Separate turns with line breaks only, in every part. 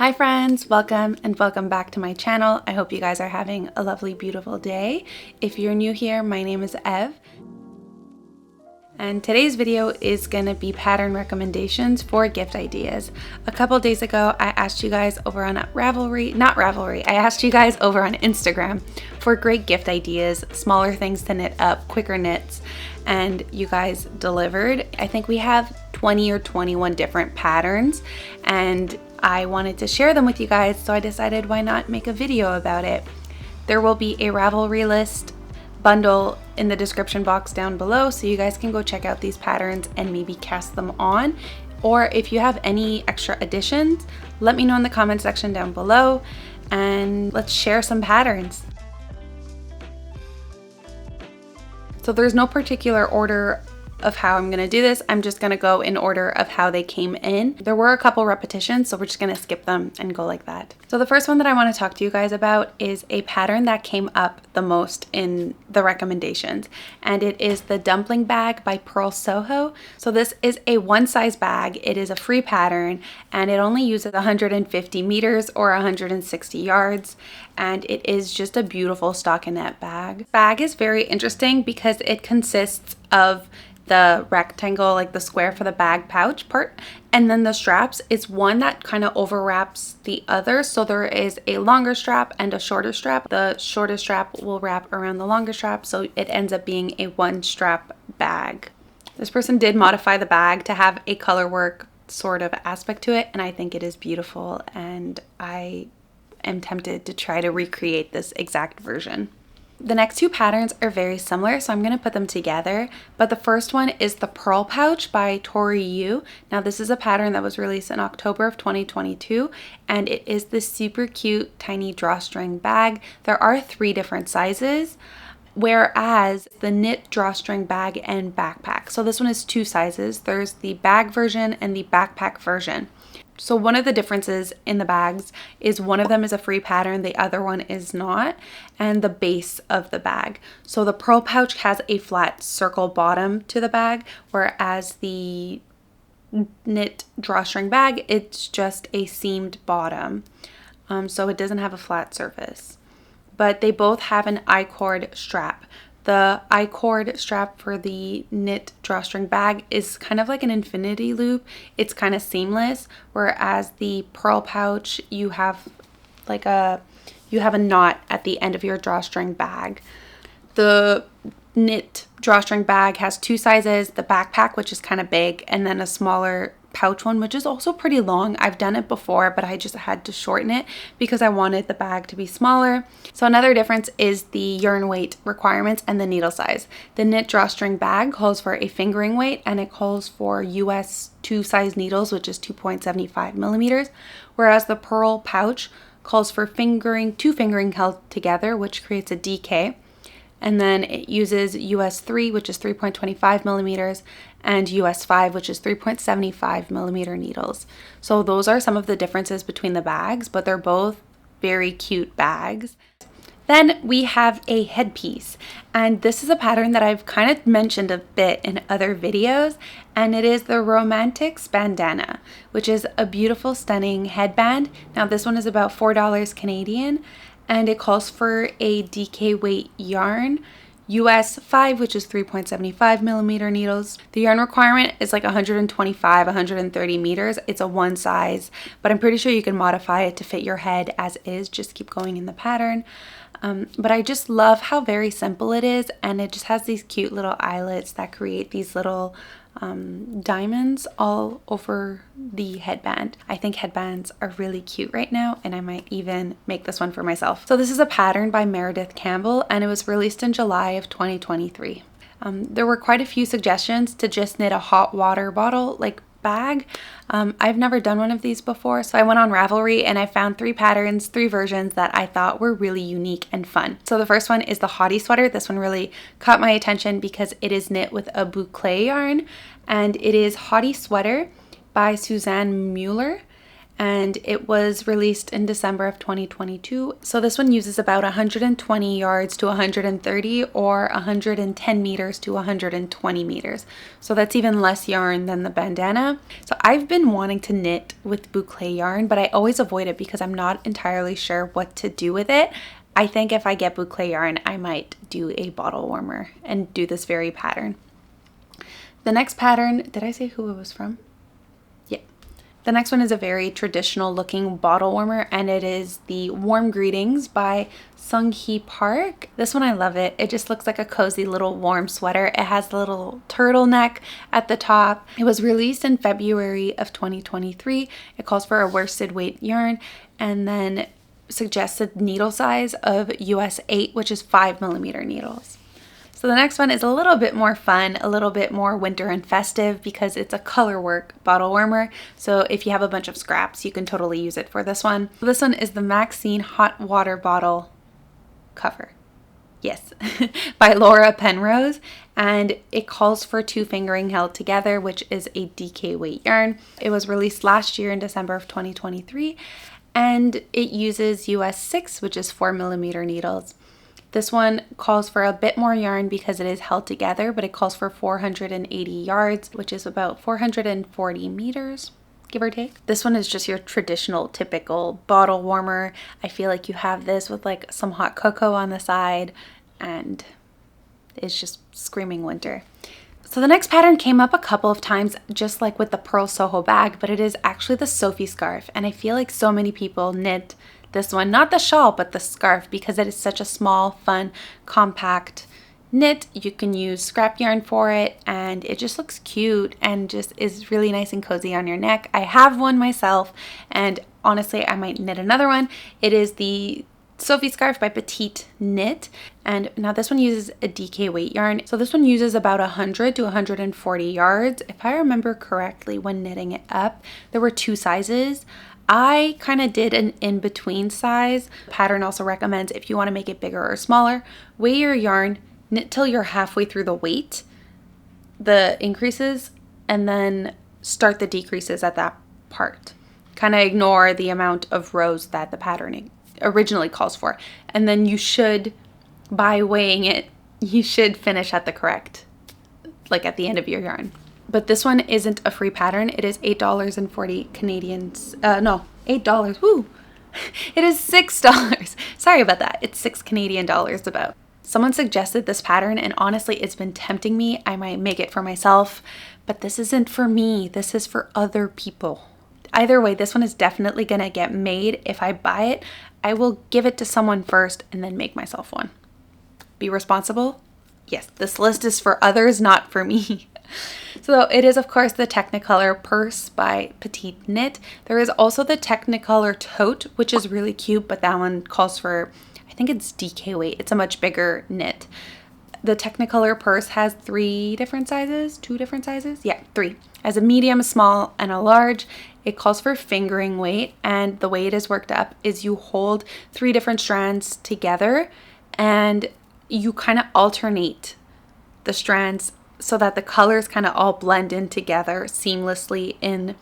Hi friends, welcome and welcome back to my channel. I hope you guys are having a lovely, beautiful day. If you're new here, my name is Ev. And today's video is going to be pattern recommendations for gift ideas. A couple days ago, I asked you guys over on I asked you guys over on Instagram for great gift ideas, smaller things to knit up, quicker knits, and you guys delivered. I think we have 20 or 21 different patterns, and I wanted to share them with you guys, so I decided why not make a video about it. There will be a Ravelry list bundle in the description box down below, so you guys can go check out these patterns and maybe cast them on. Or if you have any extra additions, let me know in the comment section down below and let's share some patterns. So there's no particular order of how I'm gonna do this. I'm just gonna go in order of how they came in. There were a couple repetitions, so we're just gonna skip them and go like that. So the first one that I wanna talk to you guys about is a pattern that came up the most in the recommendations, and it is the Dumpling Bag by Purl Soho. So this is a one size bag. It is a free pattern, and it only uses 150 meters or 160 yards, and it is just a beautiful stockinette bag. Bag is very interesting because it consists of the rectangle, like the square for the bag pouch part, and then the straps is one that kind of overwraps the other. So there is a longer strap and a shorter strap. The shorter strap will wrap around the longer strap, so it ends up being a one strap bag. This person did modify the bag to have a color work sort of aspect to it, and I think it is beautiful, and I am tempted to try to recreate this exact version. The next two patterns are very similar, so I'm going to put them together. But the first one is the Purl Pouch by Tori Yu. Now this is a pattern that was released in October of 2022, and it is this super cute tiny drawstring bag. There are 3 different sizes, whereas the knit drawstring bag and backpack. So this one is 2 sizes. There's the bag version and the backpack version. So one of the differences in the bags is one of them is a free pattern, the other one is not, and the base of the bag. So the Purl Pouch has a flat circle bottom to the bag, whereas the knit drawstring bag, it's just a seamed bottom. So it doesn't have a flat surface. But they both have an I-cord strap. The I-cord strap for the knit drawstring bag is kind of like an infinity loop. It's kind of seamless, whereas the Purl Pouch, you have a knot at the end of your drawstring bag. The knit drawstring bag has 2 sizes, the backpack, which is kind of big, and then a smaller pouch one, which is also pretty long. I've done it before, but I just had to shorten it because I wanted the bag to be smaller. So another difference is the yarn weight requirements and the needle size. The knit drawstring bag calls for a fingering weight, and it calls for US 2 size needles, which is 2.75 millimeters, whereas the Purl Pouch calls for 2 fingering held together, which creates a DK. And then it uses US 3, which is 3.25 millimeters, and US 5, which is 3.75 millimeter needles. So those are some of the differences between the bags, but they're both very cute bags. Then we have a headpiece, and this is a pattern that I've kind of mentioned a bit in other videos, and it is the Romanticist Bandana, which is a beautiful, stunning headband. Now this one is about $4 Canadian, and it calls for a DK weight yarn, US 5, which is 3.75 millimeter needles. The yarn requirement is like 125, 130 meters. It's a one size, but I'm pretty sure you can modify it to fit your head as is. Just keep going in the pattern. But I just love how very simple it is, and it just has these cute little eyelets that create these little diamonds all over the headband. I think headbands are really cute right now, and I might even make this one for myself. So this is a pattern by Meredith Campbell, and it was released in July of 2023. There were quite a few suggestions to just knit a hot water bottle like bag. I've never done one of these before, so I went on Ravelry and I found 3 patterns, 3 versions that I thought were really unique and fun. So the first one is the HOTTIE Sweater. This one really caught my attention because it is knit with a boucle yarn, and it is HOTTIE Sweater by Suzanne Mueller, and it was released in December of 2022. So this one uses about 120 yards to 130 or 110 meters to 120 meters. So that's even less yarn than the bandana. So I've been wanting to knit with boucle yarn, but I always avoid it because I'm not entirely sure what to do with it. I think if I get boucle yarn, I might do a bottle warmer and do this very pattern. The next pattern, did I say who it was from? Yeah. The next one is a very traditional looking bottle warmer, and it is the Warm Greetings by Sung-hee Park. This one, I love it. It just looks like a cozy little warm sweater. It has a little turtleneck at the top. It was released in February of 2023. It calls for a worsted weight yarn and then suggested needle size of US 8, which is 5mm needles. So the next one is a little bit more fun, a little bit more winter and festive because it's a color work bottle warmer. So if you have a bunch of scraps, you can totally use it for this one. This one is the Maxine hot water bottle cover. Yes, by Laura Penrose, and it calls for 2 fingering held together, which is a DK weight yarn. It was released last year in December of 2023, and it uses US 6, which is 4mm needles. This one calls for a bit more yarn because it is held together, but it calls for 480 yards, which is about 440 meters, give or take. This one is just your traditional, typical bottle warmer. I feel like you have this with like some hot cocoa on the side, and it's just screaming winter. So the next pattern came up a couple of times, just like with the Purl Soho bag, but it is actually the Sophie scarf. And I feel like so many people knit this one, not the shawl, but the scarf, because it is such a small, fun, compact knit. You can use scrap yarn for it, and it just looks cute and just is really nice and cozy on your neck. I have one myself, and honestly, I might knit another one. It is the Sophie scarf by Petite Knit, and now this one uses a DK weight yarn. So this one uses about 100 to 140 yards. If I remember correctly, when knitting it up, there were 2 sizes. I kind of did an in-between size. The pattern also recommends, if you want to make it bigger or smaller, weigh your yarn, knit till you're halfway through the weight, the increases, and then start the decreases at that part. Kind of ignore the amount of rows that the pattern originally calls for. And then you should, by weighing it, you should finish at the correct, like at the end of your yarn. But this one isn't a free pattern. It is $8.40 Canadians. No, $8. Woo! It is $6. Sorry about that. It's 6 Canadian dollars about. Someone suggested this pattern, and honestly, it's been tempting me. I might make it for myself, but this isn't for me. This is for other people. Either way, this one is definitely gonna get made. If I buy it, I will give it to someone first and then make myself one. Be responsible? Yes, this list is for others, not for me. So it is, of course, the Technicolor purse by Petite Knit. There is also the Technicolor tote, which is really cute, but that one calls for, I think it's DK weight. It's a much bigger knit. The Technicolor purse has 3 different sizes, 2 different sizes? Yeah, 3. As a medium, a small, and a large. It calls for fingering weight, and the way it is worked up is you hold 3 different strands together and you kind of alternate the strands so that the colors kind of all blend in together seamlessly in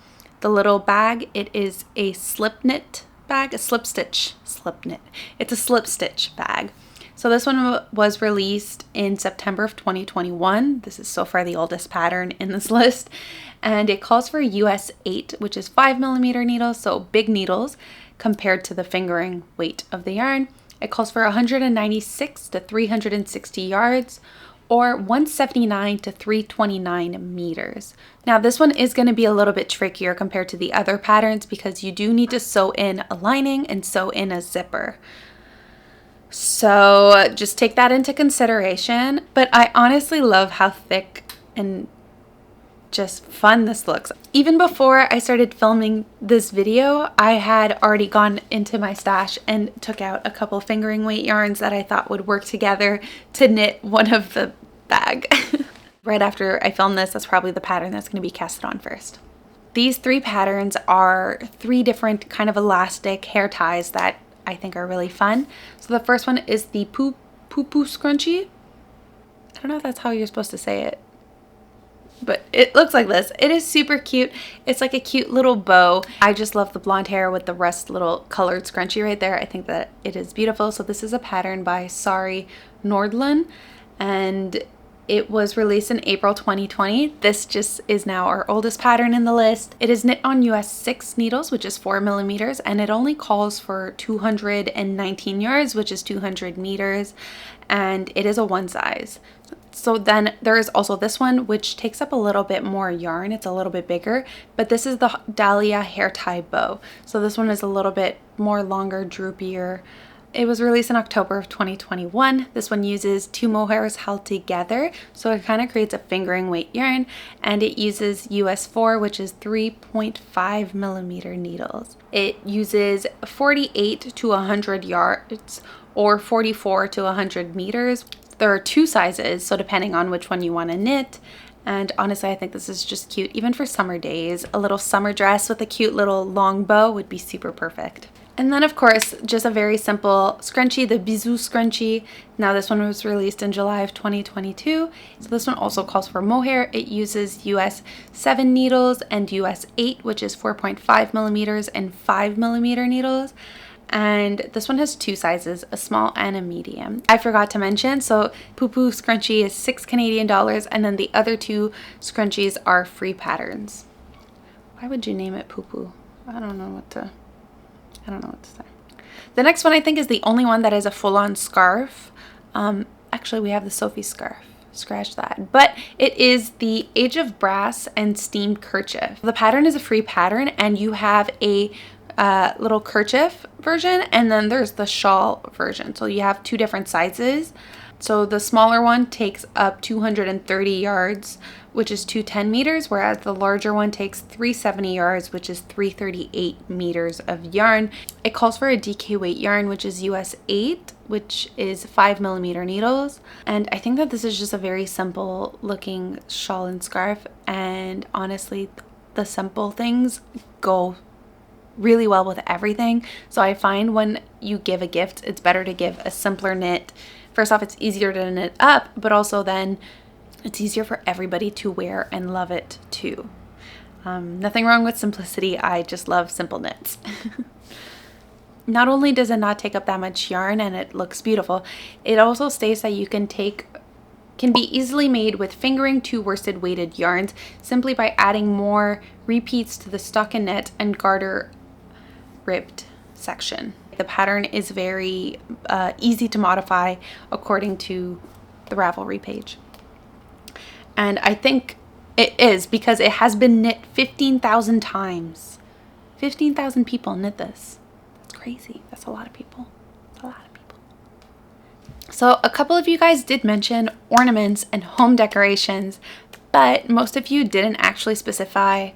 the little bag. It is a slip knit bag, a slip stitch knit. It's a slip stitch bag. So this one was released in September of 2021. This is so far the oldest pattern in this list. And it calls for US 8, which is 5mm needles, so big needles compared to the fingering weight of the yarn. It calls for 196 to 360 yards, or 179 to 329 meters. Now this one is going to be a little bit trickier compared to the other patterns because you do need to sew in a lining and sew in a zipper. So just take that into consideration. But I honestly love how thick and just fun this looks. Even before I started filming this video, I had already gone into my stash and took out a couple fingering weight yarns that I thought would work together to knit one of the bag. Right after I film this, that's probably the pattern that's going to be casted on first. These 3 patterns are 3 different kind of elastic hair ties that I think are really fun. So the first one is the PuPu Scrunchie. I don't know if that's how you're supposed to say it. but it looks like this. It is super cute. It's like a cute little bow. I just love the blonde hair with the rust little colored scrunchie right there. I think that it is beautiful. So this is a pattern by Sari Nordlund, and it was released in April 2020. This just is now our oldest pattern in the list. It is knit on US 6 needles, which is 4 millimeters, and it only calls for 219 yards, which is 200 meters, and it is a one size. So then there is also this one, which takes up a little bit more yarn. It's a little bit bigger, but this is the Dahlia Hair Tie Bow. So this one is a little bit more longer, droopier. It was released in October of 2021. This one uses 2 mohairs held together, so it kind of creates a fingering weight yarn, and it uses US 4, which is 3.5 millimeter needles. It uses 48 to 100 yards or 44 to 100 meters. There are 2 sizes, so depending on which one you want to knit. And honestly, I think this is just cute, even for summer days. A little summer dress with a cute little long bow would be super perfect. And then of course, just a very simple scrunchie, the Bisous Scrunchie. Now this one was released in July of 2022. So this one also calls for mohair. It uses US 7 needles and US 8, which is 4.5 millimeters and 5 millimeter needles. And this one has 2 sizes, a small and a medium. I forgot to mention, so PuPu scrunchie is $6 Canadian, and then the other 2 scrunchies are free patterns. Why would you name it PuPu? I don't know what to say. The next one I think is the only one that is a full-on scarf. Actually, we have the Sophie scarf. Scratch that. But it is the Age of Brass and Steamed Kerchief. The pattern is a free pattern, and you have a little kerchief version, and then there's the shawl version. So you have 2 different sizes. So the smaller one takes up 230 yards, which is 210 meters, whereas the larger one takes 370 yards, which is 338 meters of yarn. It calls for a DK weight yarn, which is US 8, which is 5 millimeter needles. And I think that this is just a very simple looking shawl and scarf. And honestly, the simple things go really well with everything. So I find when you give a gift, it's better to give a simpler knit. First off, it's easier to knit up, but also then it's easier for everybody to wear and love it too. Nothing wrong with simplicity. I just love simple knits. Not only does it not take up that much yarn and it looks beautiful, it also states that you can be easily made with fingering 2 worsted weighted yarns simply by adding more repeats to the stockinette and garter ribbed section. The pattern is very easy to modify according to the Ravelry page. And I think it is because it has been knit 15,000 times. 15,000 people knit this. That's crazy. That's a lot of people. That's a lot of people. So a couple of you guys did mention ornaments and home decorations, but most of you didn't actually specify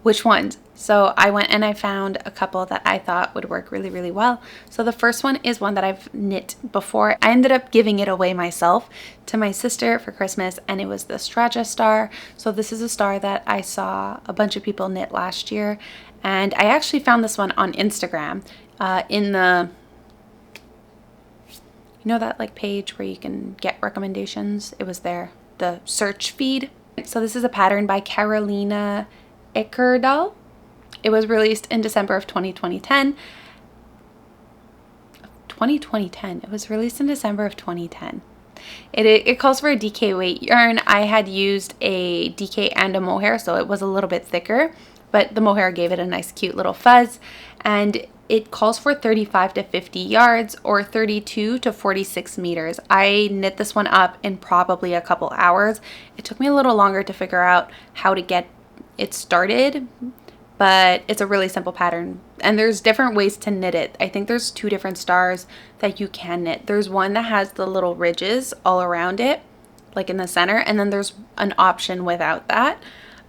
which ones. So I went and I found a couple that I thought would work really, really well. So the first one is one that I've knit before. I ended up giving it away myself to my sister for Christmas, and it was the Stjärna star. So this is a star that I saw a bunch of people knit last year, and I actually found this one on Instagram in the, you know, that like page where you can get recommendations. It was there, the search feed. So this is a pattern by Carolina Eckerdal. It was released in December of 2010. It was released in December of 2010. It calls for a DK weight yarn. I had used a DK and a mohair, so it was a little bit thicker, but the mohair gave it a nice cute little fuzz. And it calls for 35 to 50 yards or 32 to 46 meters. I knit this one up in probably a couple hours. It took me a little longer to figure out how to get it started, but it's a really simple pattern, and there's different ways to knit it. I think there's 2 different stars that you can knit. There's one that has the little ridges all around it, like in the center, and then there's an option without that.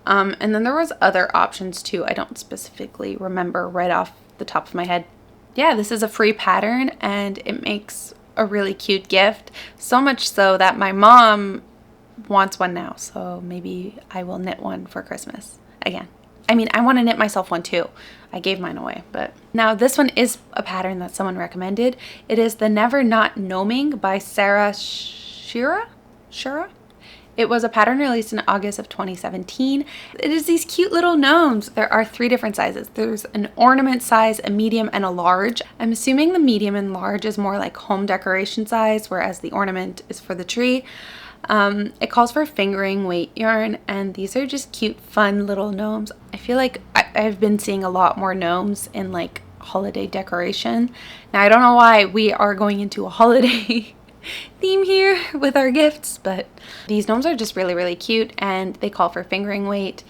And then there was other options too. I don't specifically remember right off the top of my head. Yeah, this is a free pattern, and it makes a really cute gift. So much so that my mom wants one now, so maybe I will knit one for Christmas again. I mean, I want to knit myself one too. I gave mine away, but now this one is a pattern that someone recommended. It is the Never Not Gnoming by Sarah Shira. It was a pattern released in August of 2017. It is these cute little gnomes. There are 3 different sizes. There's an ornament size, a medium, and a large. I'm assuming the medium and large is more like home decoration size, whereas the ornament is for the tree. It calls for fingering weight yarn, and these are just cute, fun little gnomes. I feel like I've been seeing a lot more gnomes in like holiday decoration. Now, I don't know why we are going into a holiday theme here with our gifts, but these gnomes are just really, really cute, and they call for fingering weight.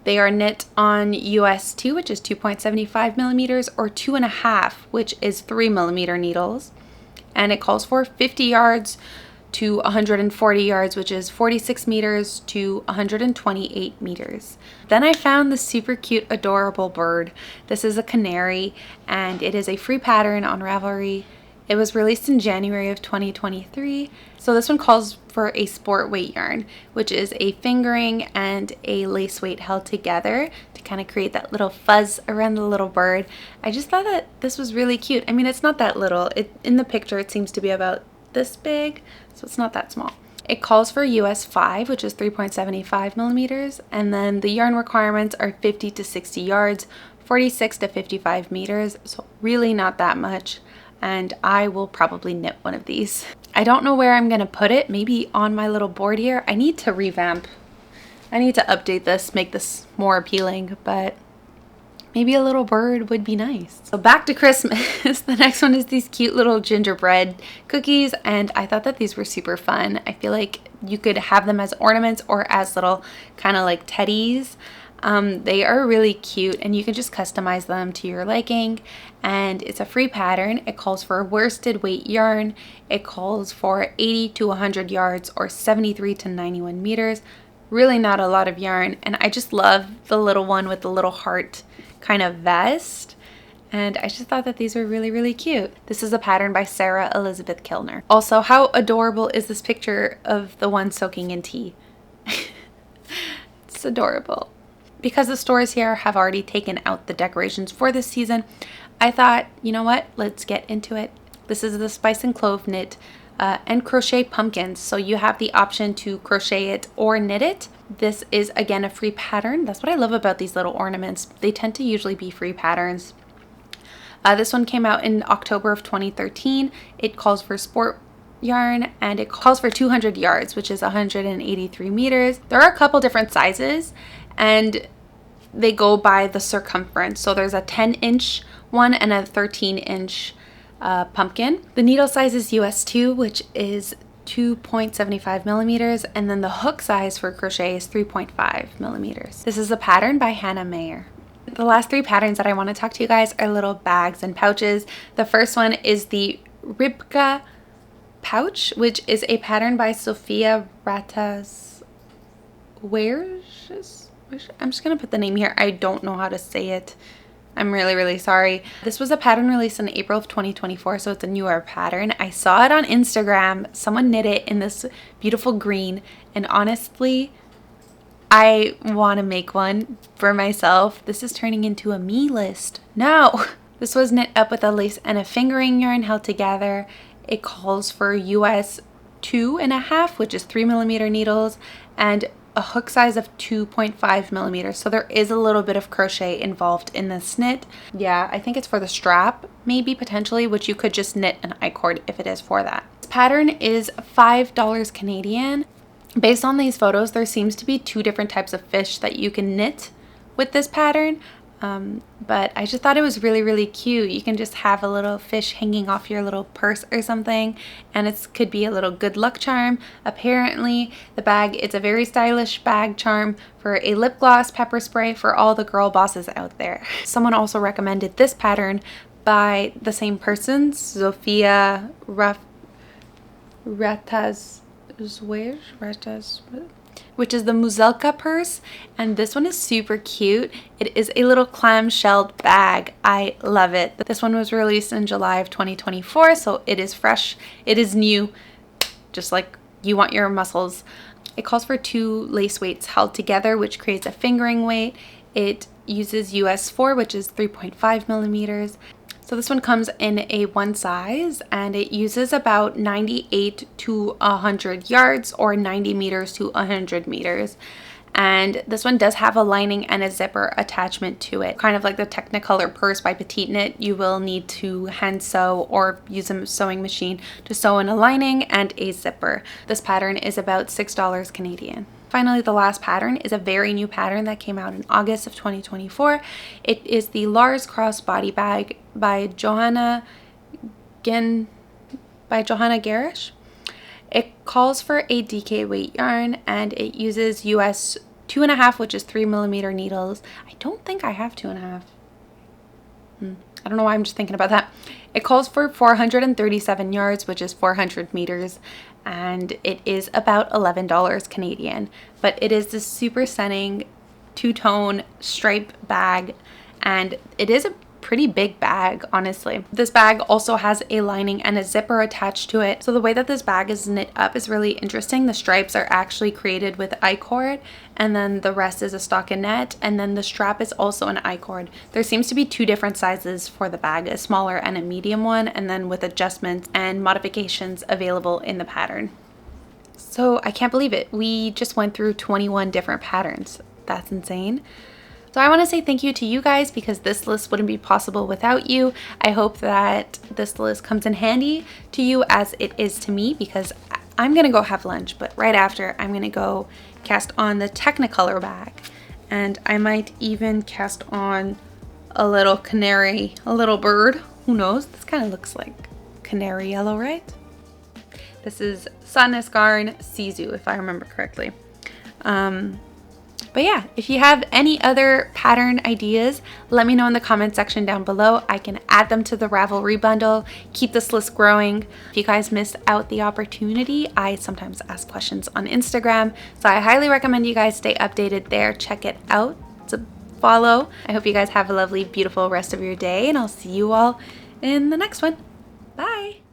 They are knit on US 2, which is 2.75 millimeters, or 2.5, which is 3 millimeter needles, and it calls for 50 yards to 140 yards, which is 46 meters to 128 meters. Then I found this super cute, adorable bird. This is a canary, and it is a free pattern on Ravelry. It was released in January of 2023. So this one calls for a sport weight yarn, which is a fingering and a lace weight held together to kind of create that little fuzz around the little bird. I just thought that this was really cute. I mean, it's not that little. In the picture, it seems to be about this big, so it's not that small. It calls for US 5, which is 3.75 millimeters, and then the yarn requirements are 50 to 60 yards, 46 to 55 meters, so really not that much. And I will probably knit one of these. I don't know where I'm gonna put it, maybe on my little board here. I need to revamp. I need to update this, make this more appealing, but maybe a little bird would be nice. So back to Christmas. The next one is these cute little gingerbread cookies, and I thought that these were super fun. I feel like you could have them as ornaments or as little kind of like teddies. They are really cute, and you can just customize them to your liking, and it's a free pattern. It calls for worsted weight yarn. It calls for 80 to 100 yards, or 73 to 91 meters. Really not a lot of yarn, and I just love the little one with the little heart kind of vest, and I just thought that these were really, really cute. This is a pattern by Sarah Elizabeth Kilner. Also, how adorable is this picture of the one soaking in tea? It's adorable. Because the stores here have already taken out the decorations for this season, I thought, you know what, let's get into it. This is the Spice and Clove knit and crochet pumpkins. So you have the option to crochet it or knit it. This is, again, a free pattern. That's what I love about these little ornaments. They tend to usually be free patterns. This one came out in October of 2013. It calls for sport yarn, and it calls for 200 yards, which is 183 meters. There are a couple different sizes, and they go by the circumference. So there's a 10-inch one and a 13-inch pumpkin. The needle size is US 2, which is 2.75 millimeters, and then the hook size for crochet is 3.5 millimeters. This is a pattern by Hannah Mayer. The last 3 patterns that I want to talk to you guys are little bags and pouches. The first one is the Ribka Pouch, which is a pattern by Sophia Ratas. I'm just gonna put the name here. I don't know how to say it. I'm really, really sorry. This was a pattern released in April of 2024, so it's a newer pattern. I saw it on Instagram. Someone knit it in this beautiful green, and honestly, I want to make one for myself. This is turning into a me list. No! This was knit up with a lace and a fingering yarn held together. It calls for US 2.5, which is 3 millimeter needles, and a hook size of 2.5 millimeters. So there is a little bit of crochet involved in this knit. Yeah, I think it's for the strap, maybe potentially, which you could just knit an I-cord if it is for that. This pattern is $5 Canadian. Based on these photos, there seems to be 2 different types of fish that you can knit with this pattern. But I just thought it was really, really cute. You can just have a little fish hanging off your little purse or something, and it could be a little good luck charm. Apparently, the bag, it's a very stylish bag charm for a lip gloss pepper spray for all the girl bosses out there. Someone also recommended this pattern by the same person, Sophia Ratas, which is the muzelka purse, and this one is super cute. It is a little clamshelled bag. I love it. This one was released in July of 2024, so it is fresh. It is new, just like you want your muscles. It calls for 2 lace weights held together, which creates a fingering weight. It uses US 4, which is 3.5 millimeters. So this one comes in a one size and it uses about 98 to 100 yards or 90 meters to 100 meters. And this one does have a lining and a zipper attachment to it. Kind of like the Technicolor purse by Petite Knit, you will need to hand sew or use a sewing machine to sew in a lining and a zipper. This pattern is about $6 Canadian. Finally, the last pattern is a very new pattern that came out in August of 2024. It is the Lars Crossbody Bag by Johanna Garish. It calls for a DK weight yarn and it uses US 2.5, which is 3mm needles. I don't think I have 2.5. I don't know why I'm just thinking about that. It calls for 437 yards, which is 400 meters, and it is about $11 Canadian. But it is this super stunning two-tone stripe bag, and it is a pretty big bag, honestly. This bag also has a lining and a zipper attached to it. So the way that this bag is knit up is really interesting. The stripes are actually created with I-cord, and then the rest is a stockinette, and then the strap is also an I-cord. There seems to be two different sizes for the bag, a smaller and a medium one, and then with adjustments and modifications available in the pattern. So I can't believe it. We just went through 21 different patterns. That's insane. So I want to say thank you to you guys because this list wouldn't be possible without you. I hope that this list comes in handy to you as it is to me, because I'm going to go have lunch, but right after I'm going to go cast on the Technicolor bag, and I might even cast on a little canary, a little bird. Who knows? This kind of looks like canary yellow, right? This is Sadness Garn Sisu, if I remember correctly. But yeah, if you have any other pattern ideas, let me know in the comment section down below. I can add them to the Ravelry bundle, keep this list growing. If you guys missed out the opportunity, I sometimes ask questions on Instagram, so I highly recommend you guys stay updated there. Check it out. It's a follow. I hope you guys have a lovely, beautiful rest of your day, and I'll see you all in the next one. Bye!